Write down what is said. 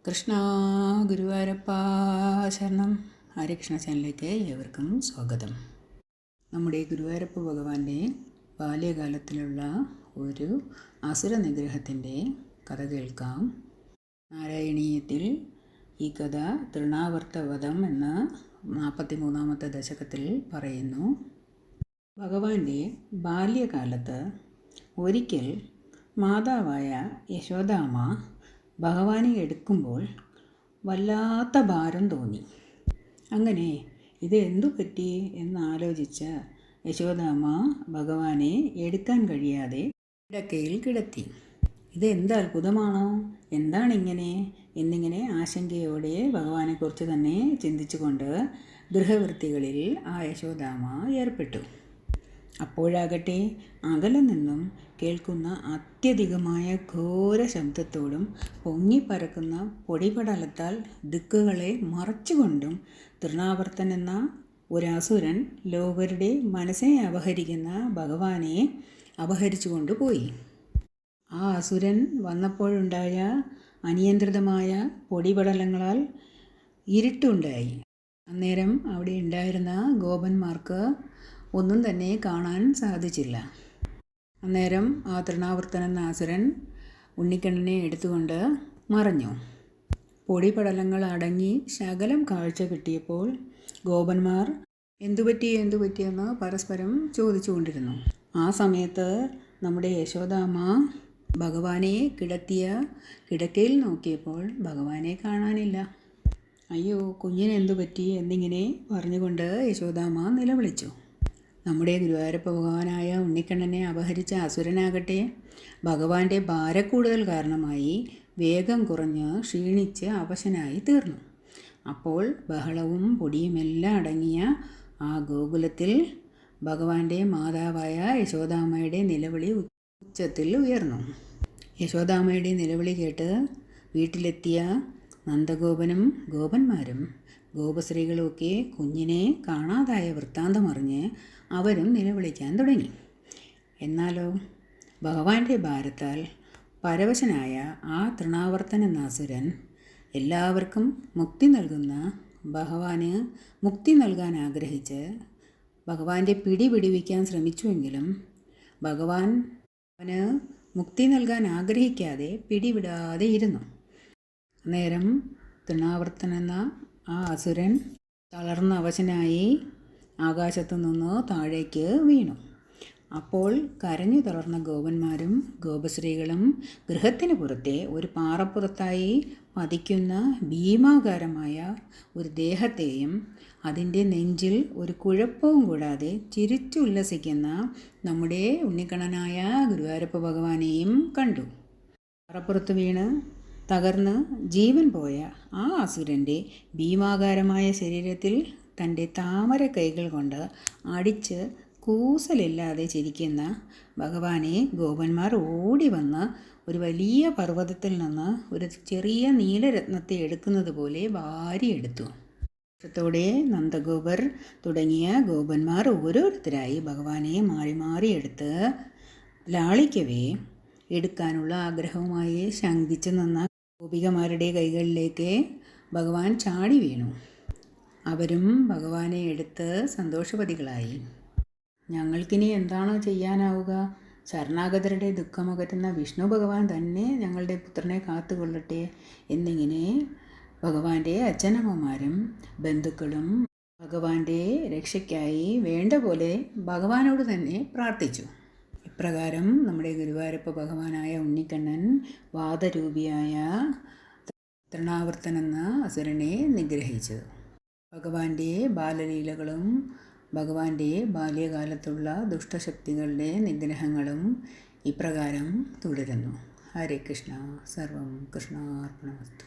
കൃഷ്ണ ഗുരുവായൂരപ്പ ശരണം. ഹരകൃഷ്ണ ചാനലിലേക്ക് ഏവർക്കും സ്വാഗതം. നമ്മുടെ ഗുരുവായൂരപ്പ ഭഗവാന്റെ ബാല്യകാലത്തിലുള്ള ഒരു അസുര നിഗ്രഹത്തിൻ്റെ കഥ കേൾക്കാം. നാരായണീയത്തിൽ ഈ കഥ തൃണാവർത്തവധം എന്ന 43-ാമത്തെ ദശകത്തിൽ പറയുന്നു. ഭഗവാന്റെ ബാല്യകാലത്ത് ഒരിക്കൽ മാതാവായ യശോദാമ്മ ഭഗവാനെ എടുക്കുമ്പോൾ വല്ലാത്ത ഭാരം തോന്നി. അങ്ങനെ ഇത് എന്തു പറ്റി എന്നാലോചിച്ച യശോദാമ്മ ഭഗവാനെ എടുക്കാൻ കഴിയാതെ കിടക്കയിൽ കിടത്തി. ഇത് എന്ത് അത്ഭുതമാണോ, എന്താണിങ്ങനെ എന്നിങ്ങനെ ആശങ്കയോടെ ഭഗവാനെക്കുറിച്ച് തന്നെ ചിന്തിച്ചുകൊണ്ട് ഗൃഹവൃത്തികളിൽ ആ യശോദാമ്മ ഏർപ്പെട്ടു. അപ്പോഴാകട്ടെ അകലെ നിന്നും കേൾക്കുന്ന അത്യധികമായ ഘോര ശബ്ദത്തോടും പൊങ്ങിപ്പരക്കുന്ന പൊടിപടലത്താൽ ദിക്കുകളെ മറച്ചുകൊണ്ടും തൃണാവർത്തൻ എന്ന ഒരസുരൻ ലോകരുടെ മനസ്സിനെ അപഹരിക്കുന്ന ഭഗവാനെ അപഹരിച്ചു കൊണ്ടുപോയി. ആ അസുരൻ വന്നപ്പോഴുണ്ടായ അനിയന്ത്രിതമായ പൊടിപടലങ്ങളാൽ ഇരുട്ടുണ്ടായി. അന്നേരം അവിടെ ഉണ്ടായിരുന്ന ഗോപന്മാർക്ക് ഒന്നും തന്നെ കാണാൻ സാധിച്ചില്ല. അന്നേരം ആ തൃണാവർത്തൻ എന്ന അസുരൻ ഉണ്ണിക്കണ്ണനെ എടുത്തുകൊണ്ട് മറഞ്ഞു. പൊടിപടലങ്ങൾ അടങ്ങി ശകലം കാഴ്ച കിട്ടിയപ്പോൾ ഗോപന്മാർ എന്തുപറ്റിയെന്ന് പരസ്പരം ചോദിച്ചുകൊണ്ടിരുന്നു. ആ സമയത്ത് നമ്മുടെ യശോദാമ്മ ഭഗവാനെ കിടത്തിയ കിടക്കയിൽ നോക്കിയപ്പോൾ ഭഗവാനെ കാണാനില്ല. അയ്യോ, കുഞ്ഞിന് എന്തുപറ്റി എന്നിങ്ങനെ പറഞ്ഞുകൊണ്ട് യശോദാമ്മ നിലവിളിച്ചു. നമ്മുടെ ഗുരുവായൂരപ്പ ഭഗവാനായ ഉണ്ണിക്കണ്ണനെ അപഹരിച്ച അസുരനാകട്ടെ ഭഗവാന്റെ ഭാരക്കൂടുതൽ കാരണമായി വേഗം കുറഞ്ഞ് ക്ഷീണിച്ച് അവശനായി തീർന്നു. അപ്പോൾ ബഹളവും പൊടിയുമെല്ലാം അടങ്ങിയ ആ ഗോകുലത്തിൽ ഭഗവാന്റെ മാതാവായ യശോദാമ്മയുടെ നിലവിളി ഉച്ചത്തിൽ ഉയർന്നു. യശോദാമ്മയുടെ നിലവിളി കേട്ട് വീട്ടിലെത്തിയ നന്ദഗോപനും ഗോപന്മാരും ഗോപസ്ത്രീകളുമൊക്കെ കുഞ്ഞിനെ കാണാതായ വൃത്താന്തമറിഞ്ഞ് അവരും നിലവിളിക്കാൻ തുടങ്ങി. എന്നാലോ ഭഗവാന്റെ ഭാരത്താൽ പരവശനായ ആ തൃണാവർത്തൻ എന്ന അസുരൻ എല്ലാവർക്കും മുക്തി നൽകുന്ന ഭഗവാന് മുക്തി നൽകാൻ ആഗ്രഹിച്ച് ഭഗവാന്റെ പിടി പിടിവിക്കാൻ ശ്രമിച്ചുവെങ്കിലും ഭഗവാൻ അവന് മുക്തി നൽകാൻ ആഗ്രഹിക്കാതെ പിടിവിടാതെ ഇരുന്നു. നേരം തൃണാവർത്തൻ എന്ന ആ അസുരൻ തളർന്ന അവശനായി ആകാശത്തു നിന്ന് താഴേക്ക് വീണു. അപ്പോൾ കരഞ്ഞു തളർന്ന ഗോപന്മാരും ഗോപശ്രീകളും ഗൃഹത്തിന് പുറത്തെ ഒരു പാറപ്പുറത്തായി പതിക്കുന്ന ഭീമാകാരമായ ഒരു ദേഹത്തെയും അതിൻ്റെ നെഞ്ചിൽ ഒരു കുഴപ്പവും കൂടാതെ ചിരിച്ചുല്ലസിക്കുന്ന നമ്മുടെ ഉണ്ണിക്കണ്ണനായ ഗുരുവായൂരപ്പ ഭഗവാനെയും കണ്ടു. പാറപ്പുറത്ത് വീണ് തകർന്ന് ജീവൻ പോയ ആ അസുരൻ്റെ ഭീമാകാരമായ ശരീരത്തിൽ തൻ്റെ താമര കൈകൾ കൊണ്ട് അടിച്ച് കൂസലില്ലാതെ ചിരിക്കുന്ന ഭഗവാനെ ഗോപന്മാർ ഓടി വന്ന് ഒരു വലിയ പർവ്വതത്തിൽ നിന്ന് ഒരു ചെറിയ നീലരത്നത്തെ എടുക്കുന്നത് പോലെ വാരിയെടുത്തു. ത്തോടെ നന്ദഗോപർ തുടങ്ങിയ ഗോപന്മാർ ഓരോരുത്തരായി ഭഗവാനെ മാറി മാറി എടുത്ത് ലാളിക്കവേ എടുക്കാനുള്ള ആഗ്രഹവുമായി ശങ്കിച്ചു നിന്ന ഗോപികമാരുടെ കൈകളിലേക്ക് ഭഗവാൻ ചാടി വീണു. അവരും ഭഗവാനെ എടുത്ത് സന്തോഷവതികളായി. ഞങ്ങൾക്കിനി എന്താണോ ചെയ്യാനാവുക, ശരണാഗതരുടെ ദുഃഖമകറ്റുന്ന വിഷ്ണു ഭഗവാൻ തന്നെ ഞങ്ങളുടെ പുത്രനെ കാത്തുകൊള്ളട്ടെ എന്നിങ്ങനെ ഭഗവാന്റെ അച്ഛനമ്മമാരും ബന്ധുക്കളും ഭഗവാന്റെ രക്ഷയ്ക്കായി വേണ്ട പോലെ ഭഗവാനോട് തന്നെ പ്രാർത്ഥിച്ചു. ഇപ്രകാരം നമ്മുടെ ഗുരുവായൂരപ്പ ഭഗവാനായ ഉണ്ണിക്കണ്ണൻ വാദരൂപിയായ തൃണാവർത്തൻ എന്ന അസുരനെ നിഗ്രഹിച്ചു. ഭഗവാന്റെ ബാലലീലകളും ഭഗവാന്റെ ബാല്യകാലത്തുള്ള ദുഷ്ടശക്തികളുടെ നിഗ്രഹങ്ങളും ഇപ്രകാരം തുടരുന്നു. ഹരേ കൃഷ്ണ. സർവം കൃഷ്ണാർപ്പണമസ്തു.